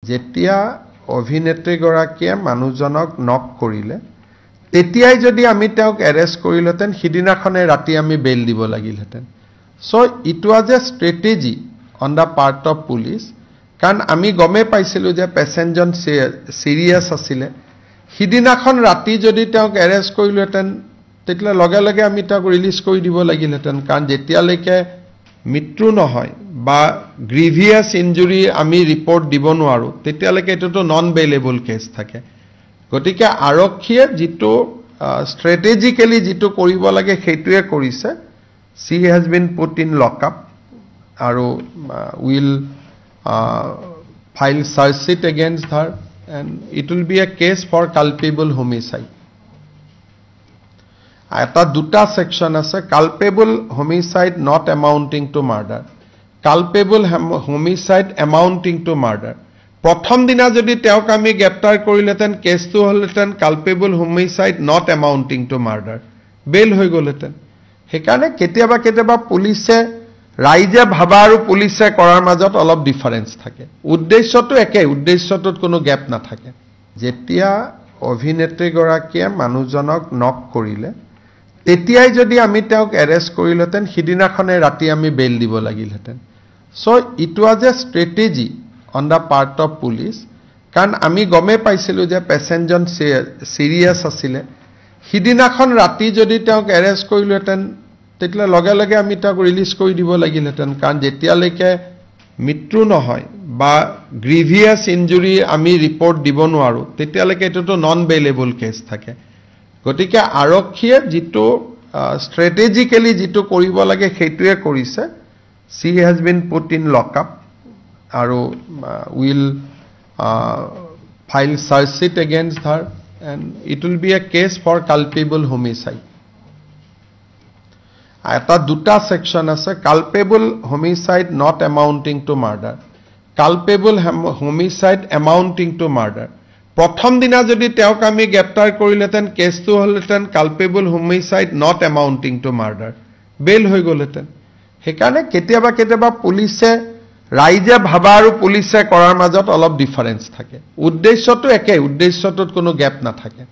যেতিয়া অভিনেত্ৰীগৰাকীয়ে মানুহজনক নক কৰিলে তেতিয়াই যদি আমি তেওঁক এৰেষ্ট কৰিলেতেন সিদিনাখনে ৰাতি আমি বেল দিব লাগিলহেতেন so it was a strategy on the part of police কাৰণ আমি গমে পাইছিলো যে পেচেঞ্জন সিৰিয়াস আছিল সিদিনাখন ৰাতি যদি তেওঁক এৰেষ্ট কৰিলেতেন তেতিয়া লগে লগে আমি তেওঁক ৰিলিজ কৰি দিব লাগিলহেতেন কাৰণ যেতিয়ালৈকে মৃত্যু নহয় বা গ্ৰিভিয়াস ইনজুৰি আমি ৰিপৰ্ট দিব নোৱাৰো তেতিয়ালৈকে এটোটো নন বেইলেবল কেছ থাকে গতিকে আৰক্ষীয়ে যেটো স্ট্ৰেটেজিক্যালি যেটো কৰিব লাগে সেইটোৱে কৰিছে she has been put in lockup আৰু will file search sheet against her and it will be a case for culpable homicide এটা দুটা সেকশন আছে culpable homicide not amounting to murder culpable homicide amounting to murder প্ৰথম দিনা যদি তেওঁক আমি গ্ৰেপ্তাৰ কৰিলেতেন কেছটো হলতেন culpable homicide not amounting to murder বেল হৈ গলতেন হেকাৰণে কেতিয়াবা পুলিশে ৰাইজে ভাবা আৰু পুলিশে কৰাৰ মাজত অলপ ডিফাৰেন্স থাকে উদ্দেশ্যটো একে উদ্দেশ্যটোত কোনো গ্যাপ না থাকে যেতিয়া অভিনেত্ৰীগৰাকীয়ে মানুহজনক নক কৰিলে তেতিয়াই যদি আমি তেওঁক এৰেষ্ট কৰিলেতেন সিদিনাখনে ৰাতি আমি বেল দিব লাগিলহেতেন so it was a strategy on the part of police কাৰণ আমি গমে পাইছিলো যে পেচেঞ্জন সিৰিয়াস আছিল সিদিনাখন ৰাতি যদি তেওঁক এৰেষ্ট কৰিলেতেন তেতিয়া লগে লগে আমি তেওঁক ৰিলিজ কৰি দিব লাগিলহেতেন কাৰণ যেতিয়ালৈকে মৃত্যু নহয় বা গ্ৰিভিয়াস ইনজুৰি আমি ৰিপৰ্ট দিব নোৱাৰো তেতিয়ালৈকে এটোটো নন বেইলেবল কেছ থাকে গতিকে আৰক্ষীয়ে যেটো স্ট্ৰেটেজিক্যালি যেটো কৰিব লাগে সেইটোৱে কৰিছে she has been put in lockup আৰু will file search sheet against her and it will be a case for culpable homicide এটা দুটা সেকশন আছে culpable homicide not amounting to murder culpable homicide amounting to murder প্ৰথম দিনা যদি তেওঁক আমি গ্ৰেপ্তাৰ কৰিলেতেন কেছটো হলতেন culpable homicide not amounting to murder বেল হৈ গলতেন হেকাৰণে কেতিয়াবা পুলিশে ৰাইজে ভাবা আৰু পুলিশে কৰাৰ মাজত অলপ ডিফাৰেন্স থাকে উদ্দেশ্যটো একে উদ্দেশ্যটোত কোনো গ্যাপ না থাকে